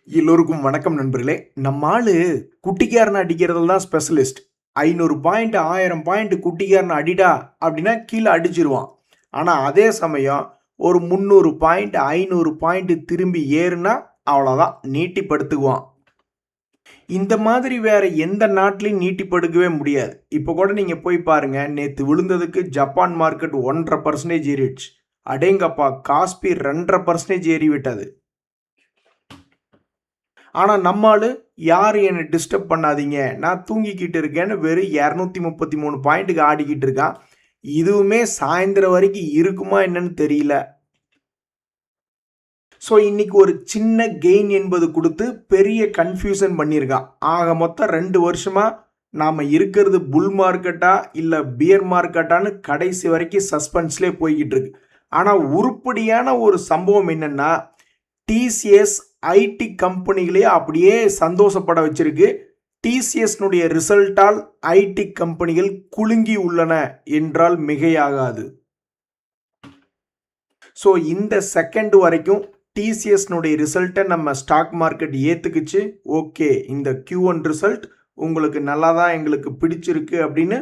எல்லோருக்கும் வணக்கம் நண்பர்களே. நம்ம ஆளு குட்டிக்காரனை அடிக்கிறதுல தான் ஸ்பெஷலிஸ்ட். 500 பாயிண்ட் 1000 பாயிண்ட் குட்டிக்காரனை அடிடா அப்படின்னா கீழே அடிச்சிருவான். ஆனால் அதே சமயம் ஒரு 300 பாயிண்ட் 500 பாயிண்ட் திரும்பி ஏறுனா அவ்வளோதான், நீட்டிப்படுத்துக்குவான். இந்த மாதிரி வேற எந்த நாட்டிலையும் நீட்டிப்படுக்கவே முடியாது. இப்போ கூட நீங்கள் போய் பாருங்க, நேற்று விழுந்ததுக்கு ஜப்பான் மார்க்கெட் 1.5% ஏறிடுச்சு. அடேங்கப்பா, காஸ்பி 2.5% ஏறி விட்டது. ஆனால் நம்மால் யாரும் என்னை டிஸ்டர்ப் பண்ணாதீங்க, நான் தூங்கிக்கிட்டு இருக்கேன்னு வெறும் 233 பாயிண்ட்டுக்கு ஆடிக்கிட்டு இருக்கான். இதுவுமே சாயந்தரம் வரைக்கும் இருக்குமா என்னன்னு தெரியல. ஸோ இன்னைக்கு ஒரு சின்ன கெயின் என்பது கொடுத்து பெரிய கன்ஃபியூஷன் பண்ணியிருக்கான். ஆக மொத்தம் 2 வருஷமாக நாம் இருக்கிறது புல் மார்க்கெட்டா இல்லை பியர் மார்க்கெட்டான்னு கடைசி வரைக்கும் சஸ்பென்ஸ்லேயே போய்கிட்டு இருக்கு. ஆனால் உருப்படியான ஒரு சம்பவம் என்னென்னா, டிசிஎஸ் ஐடி கம்பெனிகளே அப்படியே சந்தோஷப்பட வச்சிருக்கு. டிசிஎஸ்னுடைய ரிசல்ட்டால் ஐடி கம்பெனிகள் குலுங்கி உள்ளன என்றால் மிகையாகாது. ஸோ இந்த செகண்ட் வரைக்கும் டிசிஎஸ்னுடைய ரிசல்ட்டை நம்ம ஸ்டாக் மார்க்கெட் ஏற்றுக்குச்சு. ஓகே, இந்த Q1 ரிசல்ட் உங்களுக்கு நல்லா தான், எங்களுக்கு பிடிச்சிருக்கு அப்படின்னு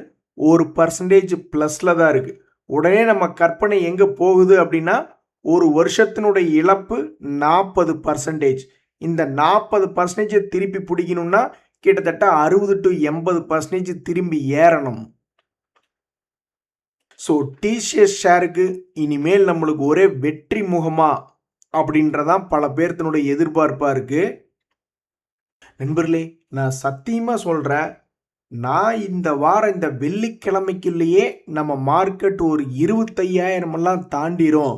1% ப்ளஸில் தான் இருக்குது. உடனே நம்ம கற்பனை எங்கே போகுது அப்படின்னா, ஒரு வருஷத்தினுடைய இழப்பு 40%. இந்த 40% திருப்பி பிடிக்கணும்னா கிட்டத்தட்ட 60 to 80% திரும்பி ஏறணும். ஸோ டிசிஎஸ் ஷேருக்கு இனிமேல் நம்மளுக்கு ஒரே வெற்றி முகமா அப்படின்றதான் பல பேர்த்தினுடைய எதிர்பார்ப்பாக இருக்குது. நண்பர்களே, நான் சத்தியமாக சொல்கிறேன், நான் இந்த வாரம் இந்த வெள்ளிக்கிழமைக்குள்ளேயே நம்ம மார்க்கெட் ஒரு 25,000 தாண்டிரும்,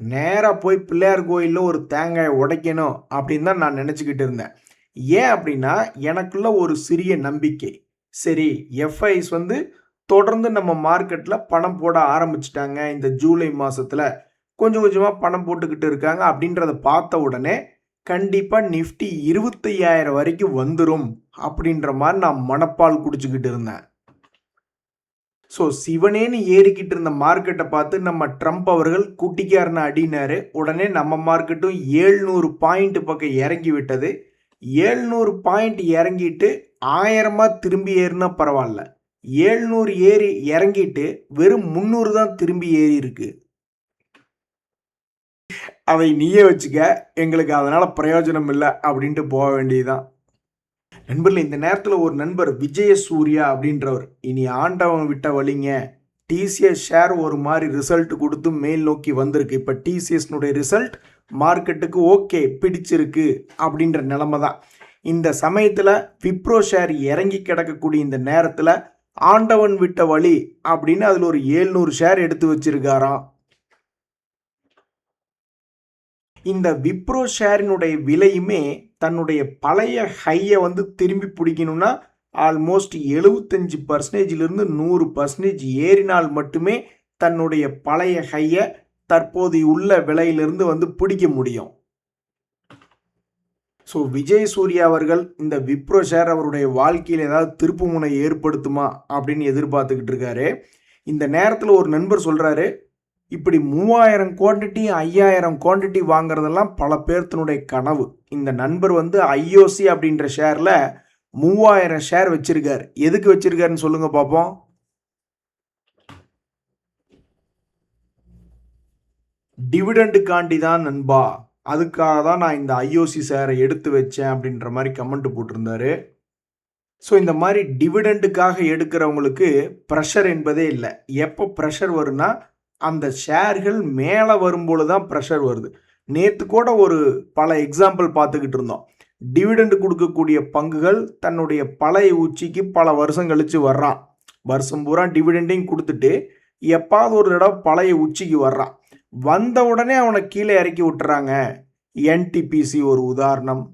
நேராக போய் பிள்ளையார் கோயிலில் ஒரு தேங்காயை உடைக்கணும் அப்படின்னு தான் நான் நினச்சிக்கிட்டு இருந்தேன். ஏன் அப்படின்னா, எனக்குள்ள ஒரு சிறிய நம்பிக்கை. சரி, எஃப்ஐஸ் தொடர்ந்து நம்ம மார்க்கெட்டில் பணம் போட ஆரம்பிச்சிட்டாங்க. இந்த ஜூலை மாதத்தில் கொஞ்சம் கொஞ்சமாக பணம் போட்டுக்கிட்டு இருக்காங்க. அப்படின்றத பார்த்த உடனே கண்டிப்பாக நிஃப்டி 25,000 வரைக்கும் வந்துடும் அப்படின்ற மாதிரி நான் மனப்பால் குடிச்சுக்கிட்டு இருந்தேன். ஸோ சிவனேன்னு ஏறிக்கிட்டு இருந்த மார்க்கெட்டை பார்த்து நம்ம ட்ரம்ப் அவர்கள் குட்டிக்காரனை அடினாரு. உடனே நம்ம மார்க்கெட்டும் 700 பாயிண்ட் பக்கம் இறங்கி விட்டது. 700 பாயிண்ட் இறங்கிட்டு 1000 திரும்பி ஏறினா பரவாயில்ல, 700 ஏறி இறங்கிட்டு வெறும் 300 தான் திரும்பி ஏறி இருக்கு. அதை நீயே வச்சுக்க, எங்களுக்கு அதனால் பிரயோஜனம் இல்லை அப்படின்ட்டு போக வேண்டியதுதான். நண்பர்களே, இந்த நேரத்தில் ஒரு நண்பர் விஜயசூர்யா அப்படின்றவர், இனி ஆண்டவன் விட்ட வழிங்க, டிசிஎஸ் ஷேர் ஒரு மாதிரி ரிசல்ட் கொடுத்து மேல் நோக்கி வந்திருக்கு. இப்போ டிசிஎஸ்னுடைய ரிசல்ட் மார்க்கெட்டுக்கு ஓகே பிடிச்சிருக்கு அப்படின்ற நிலைமை தான். இந்த சமயத்தில் விப்ரோ ஷேர் இறங்கி கிடக்கக்கூடிய இந்த நேரத்தில் ஆண்டவன் விட்ட வழி அப்படின்னு அதில் ஒரு 700 ஷேர் எடுத்து வச்சிருக்காராம். இந்த விப்ரோ ஷேரினுடைய விலையுமே தன்னுடைய பழைய ஹையை திரும்பி பிடிக்கணும்னா ஆல்மோஸ்ட் 75%லிருந்து 100% ஏறினால் மட்டுமே தன்னுடைய பழைய ஹையை தற்போது உள்ள விலையிலிருந்து பிடிக்க முடியும். ஸோ விஜய் சூர்யா அவர்கள் இந்த விப்ரோ ஷேர் அவருடைய வாழ்க்கையில் ஏதாவது திருப்பு முனை ஏற்படுத்துமா அப்படின்னு எதிர்பார்த்துக்கிட்டு இருக்காரு. இந்த நேரத்தில் ஒரு நண்பர் சொல்கிறாரு, இப்படி 3000 குவான்டிட்டி 5000 குவான்டிட்டி வாங்குறதெல்லாம் பல பேர்த்தினுடைய கனவு. இந்த நண்பர் ஐஓசி அப்படின்ற ஷேரில் 3000 ஷேர் வச்சிருக்கார். எதுக்கு வச்சிருக்காருன்னு சொல்லுங்க பார்ப்போம். டிவிடெண்டுக்காண்டி தான் நண்பா, அதுக்காக தான் நான் இந்த ஐஓசி ஷேரை எடுத்து வச்சேன் அப்படின்ற மாதிரி கமெண்ட் போட்டிருந்தாரு. ஸோ இந்த மாதிரி டிவிடெண்டுக்காக எடுக்கிறவங்களுக்கு ப்ரெஷர் என்பதே இல்லை. எப்போ ப்ரெஷர் வரும்னா, அந்த ஷேர்கள் மேலே வரும்போது தான் ப்ரெஷர் வருது. நேற்று கூட ஒரு பல எக்ஸாம்பிள் பார்த்துக்கிட்டு இருந்தோம். டிவிடெண்டு கொடுக்கக்கூடிய பங்குகள் தன்னுடைய பழைய உச்சிக்கு பல வருஷம் கழித்து வர்றான். வருஷம் பூரா டிவிடெண்டையும் கொடுத்துட்டு எப்பாவது ஒரு தடவை பழைய உச்சிக்கு வர்றான். வந்த உடனே அவனை கீழே இறக்கி விட்டுறாங்க. என்டிபிசி ஒரு உதாரணம்.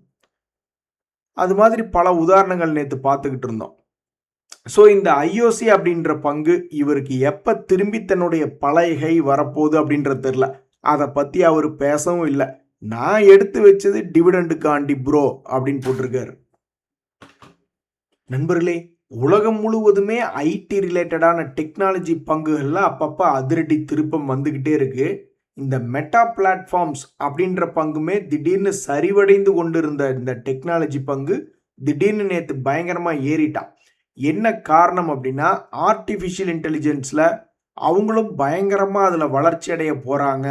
அது மாதிரி பல உதாரணங்கள் நேற்று பார்த்துக்கிட்டு இருந்தோம். ஸோ இந்த ஐஓசி அப்படின்ற பங்கு இவருக்கு எப்போ திரும்பி தன்னுடைய பழைய கை வரப்போகுது அப்படின்றது தெரில. அதை பற்றி அவர் பேசவும் இல்லை. நான் எடுத்து வச்சது டிவிடெண்டுக்காண்டி ப்ரோ அப்படின்னு போட்டிருக்காரு. நண்பர்களே, உலகம் முழுவதுமே ஐடி ரிலேட்டடான டெக்னாலஜி பங்குகள்லாம் அப்பப்போ அதிரடி திருப்பம் வந்துக்கிட்டே இருக்கு. இந்த மெட்டா பிளாட்ஃபார்ம்ஸ் அப்படின்ற பங்குமே திடீர்னு சரிவடைந்து கொண்டிருந்த இந்த டெக்னாலஜி பங்கு திடீர்னு நேற்று பயங்கரமாக ஏறிட்டான். என்ன காரணம் அப்படின்னா, ஆர்டிஃபிஷியல் இன்டெலிஜென்ஸில் அவங்களும் பயங்கரமாக அதில் வளர்ச்சி அடைய போகிறாங்க.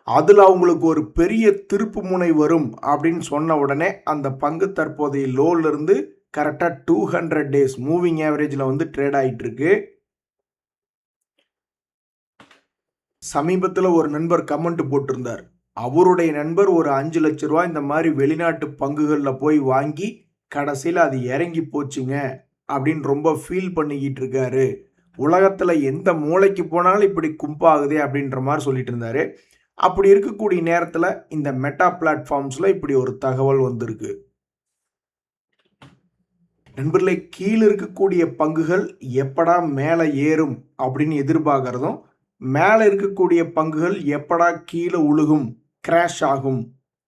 அதில் அவங்களுக்கு ஒரு பெரிய திருப்பு முனை வரும் அப்படின்னு சொன்ன உடனே அந்த பங்கு தற்போதைய லோலிருந்து கரெக்டாக 200 டேஸ் மூவிங் ஆவரேஜில் வந்து ட்ரேட் ஆகிட்டு இருக்கு. சமீபத்தில் ஒரு நண்பர் கமெண்ட் போட்டிருந்தார். அவருடைய நண்பர் ஒரு 5 லட்ச ரூபா இந்த மாதிரி வெளிநாட்டு பங்குகளில் போய் வாங்கி கடைசியில் அது இறங்கி போச்சுங்க அப்படின்னு ரொம்ப ஃபீல் பண்ணிக்கிட்டு இருக்காரு. உலகத்தில் எந்த மூளைக்கு போனாலும் இப்படி கும்பாகுதே அப்படின்ற மாதிரி சொல்லிட்டு இருந்தாரு. அப்படி இருக்கக்கூடிய நேரத்தில் இந்த மெட்டா பிளாட்ஃபார்ம்ஸில் இப்படி ஒரு தகவல் வந்திருக்கு. நண்பர்களே, கீழே இருக்கக்கூடிய பங்குகள் எப்படா மேலே ஏறும் அப்படின்னு எதிர்பார்க்கறதும், மேலே இருக்கக்கூடிய பங்குகள் எப்படா கீழே உழுகும், கிராஷ் ஆகும்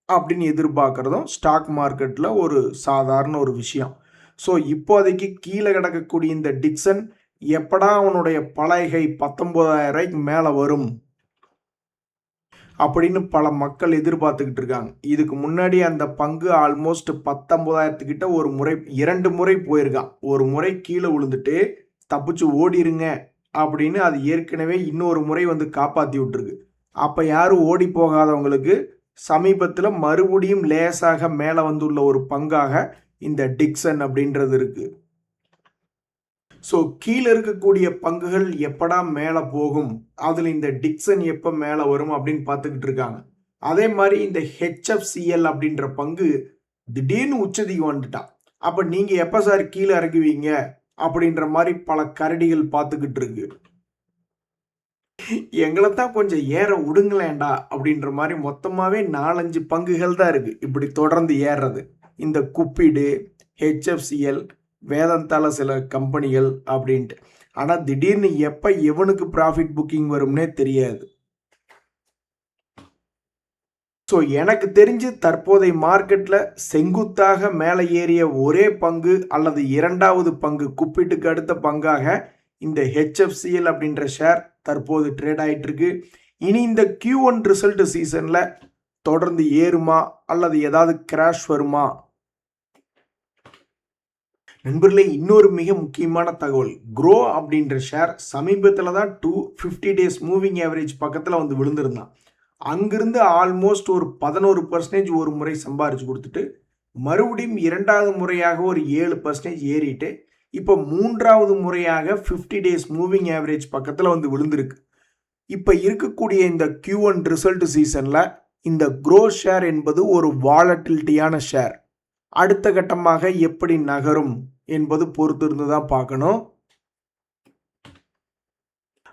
அப்படின்னு எதிர்பார்க்கறதும் ஸ்டாக் மார்க்கெட்டில் ஒரு சாதாரண ஒரு விஷயம். ஸோ இப்போதைக்கு கீழே கிடக்கக்கூடிய இந்த டிக்சன் எப்படா அவனுடைய பலகை 19,000 ரூபாய்க்கு மேலே வரும் அப்படின்னு பல மக்கள் எதிர்பார்த்துக்கிட்டு இருக்காங்க. இதுக்கு முன்னாடி அந்த பங்கு ஆல்மோஸ்ட் 19,000 கிட்ட ஒரு முறை 2 முறை போயிருக்கான். ஒரு முறை கீழே விழுந்துட்டு தப்பிச்சு ஓடிருங்க அப்படின்னு அது ஏற்கனவே இன்னொரு முறை வந்து காப்பாற்றி விட்டுருக்கு. அப்போ யாரும் ஓடி போகாதவங்களுக்கு சமீபத்தில் மறுபடியும் லேசாக மேலே வந்துள்ள ஒரு பங்காக இந்த டிக்சன் அப்படின்றது இருக்கு. ஸோ கீழே இருக்கக்கூடிய பங்குகள் எப்படா மேலே போகும், அதில் இந்த டிக்சன் எப்போ மேலே வரும் அப்படின்னு பார்த்துக்கிட்டு இருக்காங்க. அதே மாதிரி இந்த HFCL அப்படின்ற பங்கு திடீர்னு உச்சதிக்கு வந்துட்டான். அப்போ நீங்கள் எப்போ சார் கீழே இறங்குவீங்க அப்படின்ற மாதிரி பல கரடிகள் பார்த்துக்கிட்டு இருக்கு. எங்களை தான் கொஞ்சம் ஏற விடுங்களேண்டா அப்படின்ற மாதிரி மொத்தமாகவே 4-5 பங்குகள் தான் இருக்குது இப்படி தொடர்ந்து ஏறுறது. இந்த குப்பிடு, HFCL, வேதாந்தால சில கம்பெனிகள் அப்படின்ட்டு. ஆனால் திடீர்னு எப்போ எவனுக்கு ப்ராஃபிட் புக்கிங் வரும்னே தெரியாது. ஸோ எனக்கு தெரிஞ்சு தற்போதைய மார்க்கெட்டில் செங்குத்தாக மேலே ஏறிய ஒரே பங்கு அல்லது இரண்டாவது பங்கு குப்பிட்டுக்கு அடுத்த பங்காக இந்த HFCL அப்படின்ற ஷேர் தற்போது ட்ரேட் ஆகிட்டு இருக்கு. இனி இந்த Q1 ரிசல்ட் சீசனில் தொடர்ந்து ஏறுமா அல்லது ஏதாவது கிராஷ் வருமா? நண்பர்களே, இன்னொரு மிக முக்கியமான தகவல், க்ரோ அப்படின்ற ஷேர் சமீபத்தில் தான் 250 டேஸ் மூவிங் ஆவரேஜ் பக்கத்தில் வந்து விழுந்திருந்தான். அங்கிருந்து ஆல்மோஸ்ட் ஒரு 11% ஒரு முறை சம்பாரிச்சு கொடுத்துட்டு மறுபடியும் இரண்டாவது முறையாக ஒரு 7% ஏறிட்டு இப்போ மூன்றாவது முறையாக 50 டேஸ் மூவிங் ஆவரேஜ் பக்கத்தில் வந்து விழுந்திருக்கு. இப்போ இருக்கக்கூடிய இந்த Q1 ரிசல்ட் சீசனில் இந்த க்ரோ ஷேர் என்பது ஒரு வாலட்டிலிட்டியான ஷேர். அடுத்த கட்டமாக எப்படி நகரும் என்பது பொறுத்து இருந்து தான் பார்க்கணும்.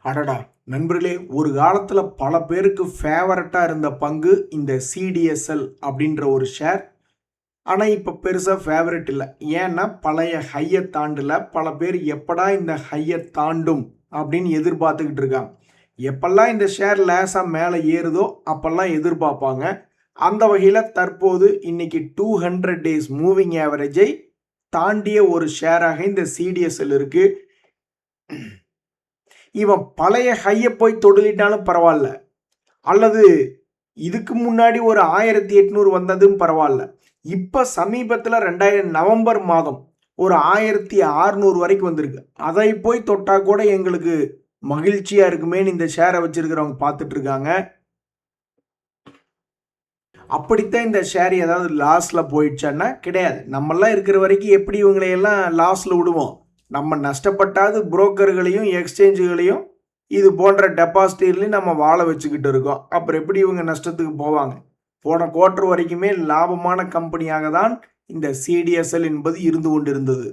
அடடா நண்பர்களே, ஒரு காலத்தில் பல பேருக்கு ஃபேவரட்டாக இருந்த பங்கு இந்த CDSL அப்படின்ற ஒரு ஷேர். ஆனால் இப்போ பெருசாக ஃபேவரட் இல்லை. ஏன்னா பழைய ஹையை தாண்டல. பல பேர் எப்படா இந்த ஹையை தாண்டும் அப்படின்னு எதிர்பார்த்துக்கிட்டு இருக்காங்க. எப்பெல்லாம் இந்த ஷேர் லேசாக மேலே ஏறுதோ அப்பெல்லாம் எதிர்பார்ப்பாங்க. அந்த வகையில் தற்போது இன்னைக்கு 200 டேஸ் மூவிங் ஆவரேஜை தாண்டிய ஒரு ஷேராக இந்த CDSL இருக்கு. இவன் பழைய ஹையை போய் தொடுலிட்டாலும் பரவாயில்ல, அல்லது இதுக்கு முன்னாடி ஒரு 1800 வந்ததும் பரவாயில்ல. இப்போ சமீபத்தில் 2000 நவம்பர் மாதம் ஒரு 1600 வரைக்கும் வந்திருக்கு. அதை போய் தொட்டா கூட எங்களுக்கு மகிழ்ச்சியாக இருக்குமேன்னு இந்த ஷேரை வச்சிருக்கிறவங்க பார்த்துட்டு இருக்காங்க. அப்படித்தான் இந்த ஷேர் ஏதாவது லாஸில் போயிடுச்சான்னா கிடையாது. நம்மளாம் இருக்கிற வரைக்கும் எப்படி இவங்களையெல்லாம் லாஸில் விடுவோம்? நம்ம நஷ்டப்பட்டாது புரோக்கர்களையும் எக்ஸ்சேஞ்சுகளையும் இது போன்ற டெபாசிட்லையும் நம்ம வாழ வச்சுக்கிட்டு இருக்கோம். அப்புறம் எப்படி இவங்க நஷ்டத்துக்கு போவாங்க? போன குவார்டர் வரைக்குமே லாபமான கம்பெனியாக தான் இந்த CDSL என்பது இருந்து கொண்டிருந்தது.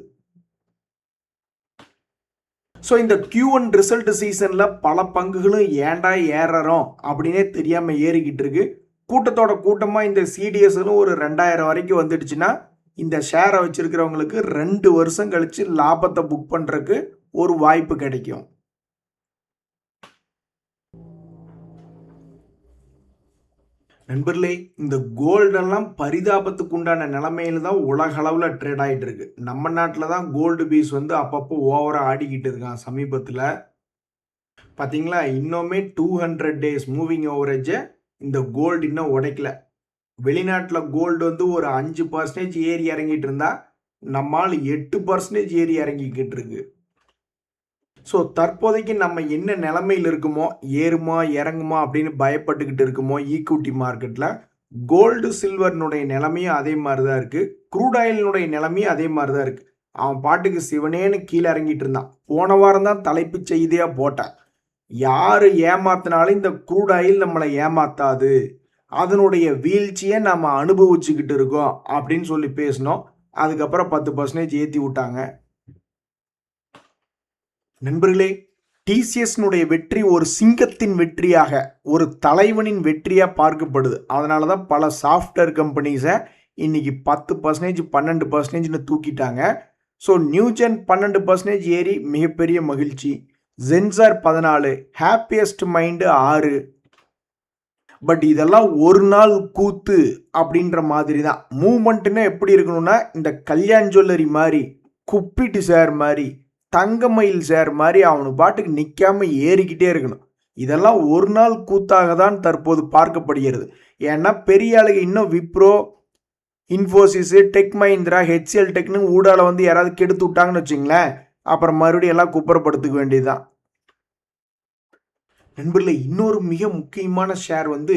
ஸோ இந்த Q1 ரிசல்ட் சீசனில் பல பங்குகளும் ஏண்டா ஏறுறோம் அப்படின்னே தெரியாமல் ஏறிக்கிட்டு இருக்கு. கூட்டத்தோட கூட்டமாக இந்த CDSலும் ஒரு 2000 வரைக்கும் வந்துடுச்சுன்னா இந்த ஷேரை வச்சிருக்கிறவங்களுக்கு 2 வருஷம் கழிச்சு லாபத்தை புக் பண்ணுறதுக்கு ஒரு வாய்ப்பு கிடைக்கும். நண்பர்களே, இந்த கோல்டெல்லாம் பரிதாபத்துக்கு உண்டான நிலைமையில தான் உலக அளவில் ட்ரேட் ஆகிட்டு இருக்கு. நம்ம நாட்டில் தான் கோல்டு பீஸ் வந்து அப்பப்போ ஓவராக ஆடிக்கிட்டு இருக்கான். சமீபத்தில் பார்த்தீங்களா, இன்னுமே 200 டேஸ் மூவிங் ஆவரேஜை இந்த கோல்டு இன்னும் உடைக்கல. வெளிநாட்டில் கோல்டு வந்து ஒரு 5% ஏறி இறங்கிட்டு இருந்தா நம்மால் 8% ஏறி இறங்கிக்கிட்டு இருக்கு. ஸோ தற்போதைக்கு நம்ம என்ன நிலைமையில் இருக்குமோ, ஏறுமா இறங்குமா அப்படின்னு பயப்பட்டுக்கிட்டு இருக்குமோ ஈக்விட்டி மார்க்கெட்டில், கோல்டு சில்வர்னுடைய நிலைமையும் அதே மாதிரி தான் இருக்குது. க்ரூட் ஆயிலினுடைய நிலைமையும் அதே மாதிரி தான் இருக்குது. அவன் பாட்டுக்கு சிவனேன்னு கீழே இறங்கிட்டு இருந்தான். போன வாரம் தான் தலைப்பு செய்தியாக போட்டேன், யார் ஏமாத்தினாலும் இந்த க்ரூட் ஆயில் நம்மளை ஏமாத்தாது, அதனுடைய வீழ்ச்சியை நம்ம அனுபவிச்சுக்கிட்டு இருக்கோம் அப்படின்னு சொல்லி பேசினோம். அதுக்கப்புறம் 10% ஏற்றி விட்டாங்க. நண்பர்களே, டிசிஎஸ்னுடைய வெற்றி ஒரு சிங்கத்தின் வெற்றியாக, ஒரு தலைவனின் வெற்றியாக பார்க்கப்படுது. அதனால தான் பல சாஃப்ட்வேர் கம்பெனிஸை இன்னைக்கு 10%, 12%ன்னு தூக்கிட்டாங்க. ஸோ நியூஜென் 12% ஏறி மிகப்பெரிய மகிழ்ச்சி. Zensar 14, happiest mind 6. பட் இதெல்லாம் ஒரு நாள் கூத்து அப்படின்ற மாதிரி தான். மூவ்மெண்ட்டுன்னா எப்படி இருக்கணும்னா, இந்த கல்யாண் ஜுவல்லரி மாதிரி, குப்பிட்டு ஷேர் மாதிரி, தங்கமயில் ஷேர் மாதிரி அவனு பாட்டுக்கு நிற்காம ஏறிக்கிட்டே இருக்கணும். இதெல்லாம் ஒரு நாள் கூத்தாக தான் தற்போது பார்க்கப்படுகிறது. ஏன்னா பெரிய ஆளுங்க இன்னும் விப்ரோ, இன்ஃபோசிஸு, டெக் மஹிந்திரா, ஹெச்எல் டெக்னு ஊடால வந்து யாராவது கெடுத்து விட்டாங்கன்னு வச்சுங்களேன், அப்புறம் மறுபடியும் எல்லாம் குப்புறப்படுத்திக்க வேண்டியதுதான். நண்பர்களே, இன்னொரு மிக முக்கியமான ஷேர் வந்து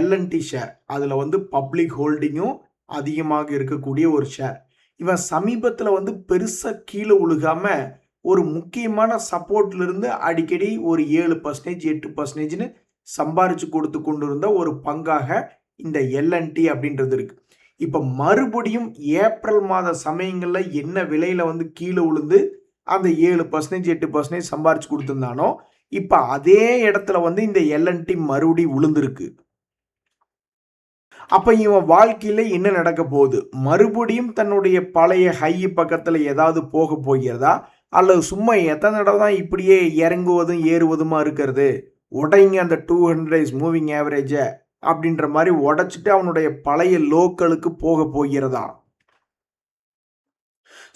எல்என்டி ஷேர். அதில் வந்து பப்ளிக் ஹோல்டிங்கும் அதிகமாக இருக்கக்கூடிய ஒரு ஷேர். இவன் சமீபத்தில் வந்து பெருசாக கீழே உழுகாம ஒரு முக்கியமான சப்போர்ட்லேருந்து அடிக்கடி ஒரு 7%, 8%ன்னு சம்பாரிச்சு கொடுத்து கொண்டு இருந்த ஒரு பங்காக இந்த எல்என்டி அப்படின்றது இருக்கு. இப்போ மறுபடியும் ஏப்ரல் மாத சமயங்களில் என்ன விலையில் வந்து கீழே உளுந்து அந்த 7%, 8% சம்பாரிச்சு கொடுத்துருந்தானோ, இப்போ அதே இடத்துல வந்து இந்த எல்என்டி மறுபடி உளுந்திருக்கு. அப்போ இவன் வாழ்க்கையில் என்ன நடக்க போகுது? மறுபடியும் தன்னுடைய பழைய ஹை பக்கத்தில் ஏதாவது போக போகிறதா, அல்லது சும்மா எத்தனை தடவை தான் இப்படியே இறங்குவதும் ஏறுவதுமா இருக்கிறது, உடைங்க அந்த 200 டேஸ் மூவிங் ஆவரேஜை அப்படின்ற மாதிரி உடைச்சிட்டு அவனுடைய பழைய லோக்களுக்கு போக போகிறதா?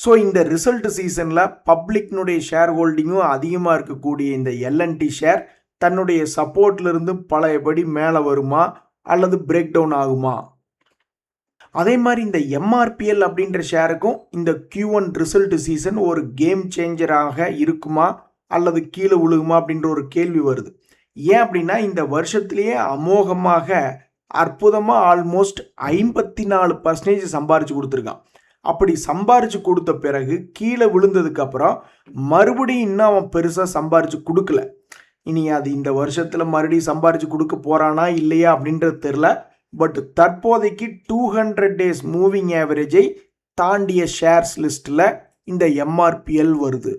ஸோ இந்த ரிசல்ட் சீசனில் பப்ளிக்னுடைய ஷேர் ஹோல்டிங்கும் அதிகமாக இருக்கக்கூடிய இந்த எல்என்டி ஷேர் தன்னுடைய சப்போர்ட்லேருந்து பழையபடி மேலே வருமா அல்லது பிரேக் டவுன் ஆகுமா? அதே மாதிரி இந்த எம்ஆர்பிஎல் அப்படின்ற ஷேருக்கும் இந்த Q1 ரிசல்ட் சீசன் ஒரு கேம் சேஞ்சராக இருக்குமா அல்லது கீழே விழுகுமா அப்படின்ற ஒரு கேள்வி வருது. ஏன் அப்படின்னா இந்த வருஷத்திலேயே அமோகமாக அற்புதமாக ஆல்மோஸ்ட் 54% சம்பாரிச்சு கொடுத்துருக்கான். அப்படி சம்பாரிச்சு கொடுத்த பிறகு கீழே விழுந்ததுக்கு அப்புறம் மறுபடியும் இன்னும் அவன் பெருசாக சம்பாரிச்சு கொடுக்கல. இனி அது இந்த வருஷத்தில் மறுபடியும் சம்பாரிச்சு கொடுக்க போறானா இல்லையா அப்படின்றது தெரில. பட் தற்போதைக்கு 200 டேஸ் மூவிங் ஆவரேஜை தாண்டிய ஷேர்ஸ் லிஸ்ட்டில் இந்த எம்ஆர்பிஎல் வருது.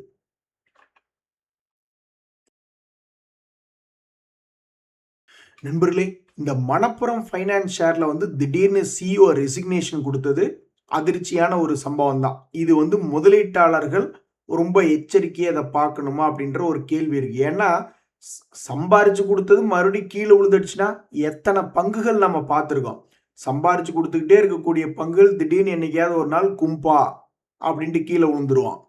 நண்பர்களே, இந்த மணப்புரம் ஃபைனான்ஸ் ஷேரில் வந்து திடீர்னு சிஇஓ ரெசிக்னேஷன் கொடுத்தது அதிர்ச்சியான ஒரு சம்பவம் தான். இது வந்து முதலீட்டாளர்கள் ரொம்ப எச்சரிக்கையாக அதை பார்க்கணுமா அப்படின்ற ஒரு கேள்வி இருக்கு. ஏன்னா சம்பாரிச்சு கொடுத்தது மறுபடியும் கீழே விழுந்துடுச்சுன்னா எத்தனை பங்குகள் நம்ம பார்த்துருக்கோம். சம்பாரிச்சு கொடுத்துக்கிட்டே இருக்கக்கூடிய பங்குகள் திடீர்னு என்னைக்காவது ஒரு நாள் கும்பா அப்படின்ட்டு கீழே விழுந்துருவான்.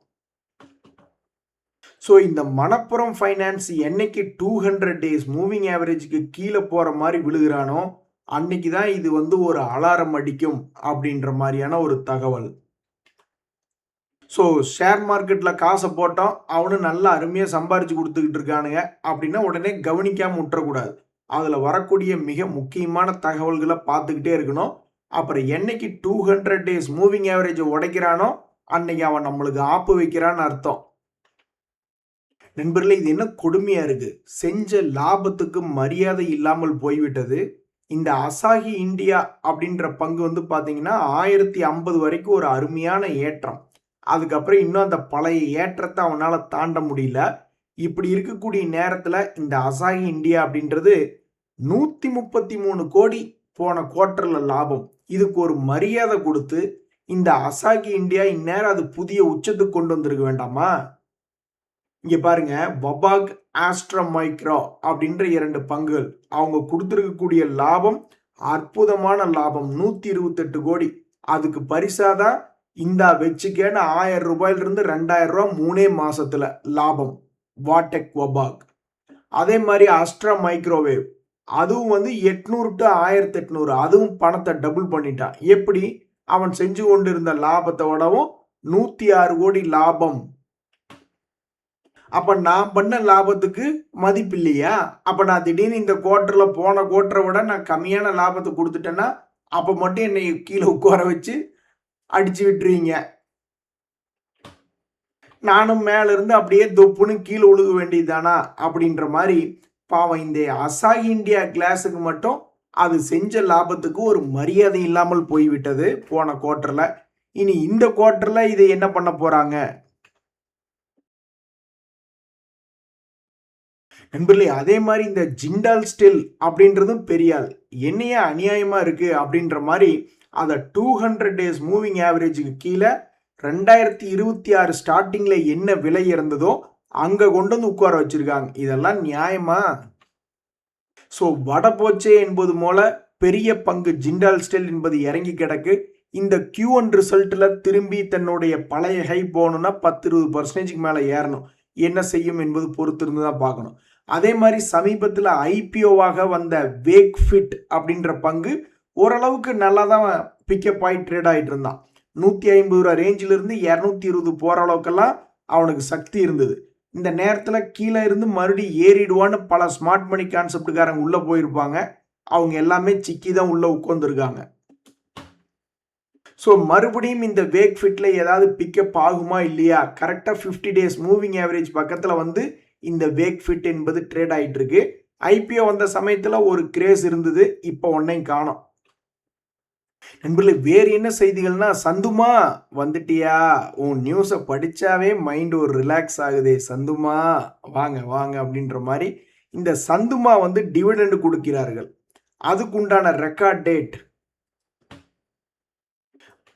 ஸோ இந்த மணப்புரம் ஃபைனான்ஸ் என்னைக்கு 200 டேஸ் மூவிங் ஆவரேஜுக்கு கீழே போகிற மாதிரி விழுகிறானோ அன்னைக்கு தான் இது வந்து ஒரு அலாரம் அடிக்கும் அப்படின்ற மாதிரியான ஒரு தகவல். ஸோ ஷேர் மார்க்கெட்டில் காசை போட்டோம், அவனு நல்லா அருமையாக சம்பாரிச்சு கொடுத்துக்கிட்டு இருக்கானுங்க அப்படின்னா உடனே கவனிக்காமல் விட்டுறக்கூடாது. அதில் வரக்கூடிய மிக முக்கியமான தகவல்களை பார்த்துக்கிட்டே இருக்கணும். அப்புறம் என்னைக்கு 200 டேஸ் மூவிங் ஆவரேஜை உடைக்கிறானோ அன்னைக்கு அவன் நம்மளுக்கு ஆப்பு வைக்கிறான்னு அர்த்தம். நண்பர்களே, இது என்ன கொடுமையாக இருக்குது. செஞ்ச லாபத்துக்கு மரியாதை இல்லாமல் போய்விட்டது. இந்த அசாஹி இந்தியா அப்படின்ற பங்கு வந்து பார்த்தீங்கன்னா 1050 வரைக்கும் ஒரு அருமையான ஏற்றம். அதுக்கப்புறம் இன்னும் அந்த பழைய ஏற்றத்தை அவனால் தாண்ட முடியல. இப்படி இருக்கக்கூடிய நேரத்தில் இந்த அசாஹி இந்தியா அப்படின்றது 133 கோடி போன குவார்ட்டரில் லாபம். இதுக்கு ஒரு மரியாதை கொடுத்து இந்த அசாஹி இந்தியா இந்நேரம் அது புதிய உச்சத்துக்கு கொண்டு வந்திருக்க வேண்டாமா? இங்கே பாருங்க, வபாக், ஆஸ்ட்ரா மைக்ரோ அப்படின்ற 2 பங்குகள் அவங்க கொடுத்துருக்கக்கூடிய லாபம் அற்புதமான லாபம் 128 கோடி. அதுக்கு பரிசாதான் இந்தா வச்சுக்கேன்னு 1000 ரூபாயிலிருந்து 2000 ரூபாய் 3 மாசத்துல லாபம். வாடெக், வபாக் அதே மாதிரி அஸ்ட்ரா மைக்ரோவேவ் அதுவும் வந்து 800 to 1800 அதுவும் பணத்தை டபுள் பண்ணிட்டான். எப்படி? அவன் செஞ்சு கொண்டிருந்த லாபத்தை விடவும் 106 கோடி லாபம். அப்ப நான் பண்ண லாபத்துக்கு மதிப்பு இல்லையா? அப்ப நான் திடீர்னு இந்த குவார்டர்ல போன குவார்டரை விட நான் கம்மியான லாபத்தை கொடுத்துட்டேன்னா அப்ப மட்டும் என்னை கீழே உட்கார வச்சு அடிச்சு விட்டுருவீங்க. நானும் மேல இருந்து அப்படியே தொப்புன்னு கீழே உழுக வேண்டியதுதானா அப்படின்ற மாதிரி பாவம் இந்த அசாஹி இந்தியா கிளாஸுக்கு மட்டும் அது செஞ்ச லாபத்துக்கு ஒரு மரியாதை இல்லாமல் போய்விட்டது போன குவார்டர்ல. இனி இந்த குவார்டர்ல இதை என்ன பண்ண போறாங்க நண்பர்களே? அதே மாதிரி இந்த ஜிண்டால் ஸ்டில் அப்படின்றதும் பெரியாள் என்னையே அநியாயமா இருக்கு அப்படின்ற மாதிரி அதை 200 days மூவிங் ஆவரேஜுக்கு கீழே 2026 ஸ்டார்டிங்ல என்ன விலை இருந்ததோ அங்க கொண்டு வந்து உட்கார வச்சிருக்காங்க. இதெல்லாம் நியாயமா? ஸோ வட போச்சே என்பது போல பெரிய பங்கு ஜிண்டால் ஸ்டில் என்பது இறங்கி கிடக்கு. இந்த Q1 ரிசல்ட்ல திரும்பி தன்னுடைய பழைய ஹை போகணும்னா 10-20% மேலே ஏறணும். என்ன செய்யும் என்பது பொறுத்து இருந்து தான் பார்க்கணும். அதே மாதிரி சமீபத்தில் ஐபிஓவாக வந்த வேக் ஃபிட் அப்படின்ற பங்கு ஓரளவுக்கு நல்லா தான் பிக்கப் ஆகி ட்ரேட் ஆகிட்டு இருந்தான். 150 ரூபா ரேஞ்சிலிருந்து 220 போகிற அளவுக்கெல்லாம் அவனுக்கு சக்தி இருந்தது. இந்த நேரத்தில் கீழே இருந்து மறுபடியும் ஏறிடுவான்னு பல ஸ்மார்ட் மணி கான்செப்டுக்காரங்க உள்ளே போயிருப்பாங்க. அவங்க எல்லாமே சிக்கி தான் உள்ளே உட்காந்துருக்காங்க. ஸோ மறுபடியும் இந்த வேக் ஃபிட்டில் ஏதாவது பிக்கப் ஆகுமா இல்லையா? கரெக்டாக 50 days மூவிங் ஆவரேஜ் பக்கத்தில் வந்து இந்த வேக் ஃபிட் என்பது ட்ரேட் ஆகிட்டு இருக்கு. ஐபிஓ வந்த சமயத்தில் ஒரு கிரேஸ் இருந்தது, இப்போ ஒன்றையும் காணோம். நண்பர்களே, வேறு என்ன செய்திகள்னா, சந்துமா வந்துட்டியா? உன் நியூஸை படித்தாவே மைண்ட் ஒரு ரிலாக்ஸ் ஆகுதே. சந்துமா வாங்க வாங்க அப்படின்ற மாதிரி இந்த சந்துமா வந்து டிவிடெண்ட் கொடுக்கிறார்கள். அதுக்குண்டான ரெக்கார்ட் டேட்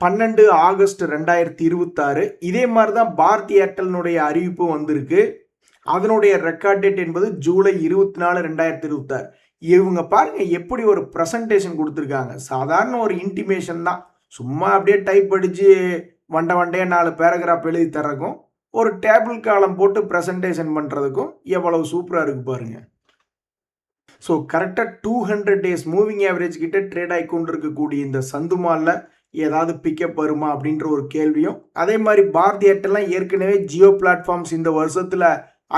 12 ஆகஸ்ட் 2026. இதே மாதிரி தான் பாரதி ஏர்டெல்னுடைய அறிவிப்பு வந்திருக்கு. அதனுடைய ரெக்கார்ட் டேட் என்பது ஜூலை 24, 2026. இவங்க பாருங்க எப்படி ஒரு ப்ரெசன்டேஷன் கொடுத்துருக்காங்க. சாதாரண ஒரு இன்டிமேஷன் தான், சும்மா அப்படியே டைப் அடித்து வண்டையே 4 பேராகிராஃப் எழுதி தரக்கும் ஒரு டேபிள் காலம் போட்டு ப்ரெசன்டேஷன் பண்ணுறதுக்கும் எவ்வளவு சூப்பராக இருக்கு பாருங்க. ஸோ கரெக்டாக 200 days மூவிங் ஆவரேஜ் கிட்ட ட்ரேட் ஆகி கொண்டு இருக்கக்கூடிய இந்த சந்துமாலில் ஏதாவது பிக்கப் வருமா அப்படின்ற ஒரு கேள்வியும், அதே மாதிரி பாரதி ஏர்டெல்லாம் ஏற்கனவே ஜியோ பிளாட்ஃபார்ம்ஸ் இந்த வருஷத்தில்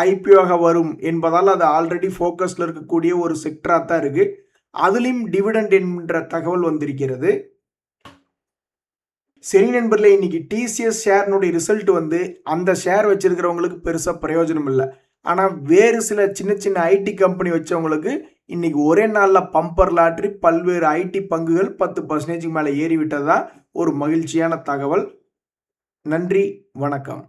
ஐபிஓவாக வரும் என்பதால் அது ஆல்ரெடி ஃபோக்கஸில் இருக்கக்கூடிய ஒரு செக்டராக தான் இருக்குது. அதுலேயும் டிவிடெண்ட் என்ற தகவல் வந்திருக்கிறது. சரி நண்பர்களே, இன்னைக்கு டிசிஎஸ் ஷேர்னுடைய ரிசல்ட் வந்து அந்த ஷேர் வச்சிருக்கிறவங்களுக்கு பெருசாக பிரயோஜனம் இல்லை. ஆனால் வேறு சில சின்ன சின்ன ஐடி கம்பெனி வச்சவங்களுக்கு இன்னைக்கு ஒரே நாளில் பம்பர் லாட்ரி பல்வேறு ஐடி பங்குகள் 10% மேலே ஏறிவிட்டது தான் ஒரு மகிழ்ச்சியான தகவல். நன்றி, வணக்கம்.